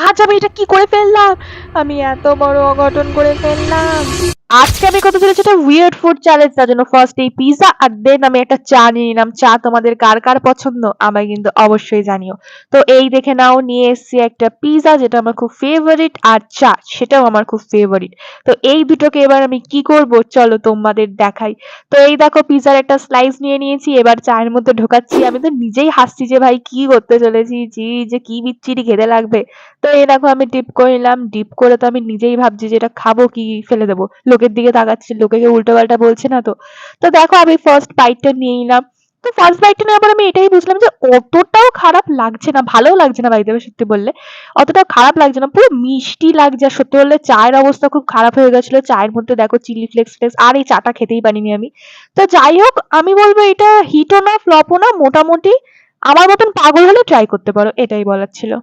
আজ আমি এটা কি করে ফেললাম? আমি এত বড় অঘটন করে ফেললাম। আজকে আমি করতে চলেছি একটা উইয়ার্ড ফুড চ্যালেঞ্জ। তার জন্য ফার্স্ট এই পিজা আর দেন আমি একটা চা নিয়ে নিলাম। চা তোমাদের কার কার পছন্দ আমায় কিন্তু অবশ্যই জানিও। তো এই দেখে নাও, নিয়ে এসেছি একটা পিজা যেটা আমার খুব ফেভারিট, আর চা সেটাও আমার খুব ফেভারিট। তো এই দুটোকে এবার আমি কি করব চলো তোমাদের দেখাই। তো এই দেখো, পিজার একটা স্লাইস নিয়ে নিয়েছি, এবার চায়ের মধ্যে ঢোকাচ্ছি। আমি তো নিজেই হাসছি যে ভাই কি করতে চলেছি, জি যে কি বিচ্ছিরি খেতে লাগবে। তো এই দেখো আমি ডিপ করে নিলাম, ডিপ করে তো আমি নিজেই ভাবছি যে এটা খাবো কি ফেলে দেবো, লোকের দিকে তাকাচ্ছি লোকে কেউ উল্টো পাল্টা বলছে না তো। তো দেখো আমি ফার্স্ট বাইটটা নিয়ে নিলাম। তো ফার্স্ট বাইটটা নেওয়ার পর আমি এটাই বুঝলাম যে অতটাও খারাপ লাগছে না, ভালোও লাগছে না বাইরে সত্যি বললে, অতটাও খারাপ লাগছে না, পুরো মিষ্টি লাগছে। আর সত্যি বললে চায়ের অবস্থা খুব খারাপ হয়ে গেছিল, চায়ের মধ্যে দেখো চিলি ফ্লেক্স ফ্লেক্স, আর এই চাটা খেতেই পারিনি আমি। তো যাই হোক, আমি বলবো এটা হিটও না ফ্লপও না, মোটামুটি আমার মতন পাগল হলে ট্রাই করতে পারো, এটাই বলার ছিল।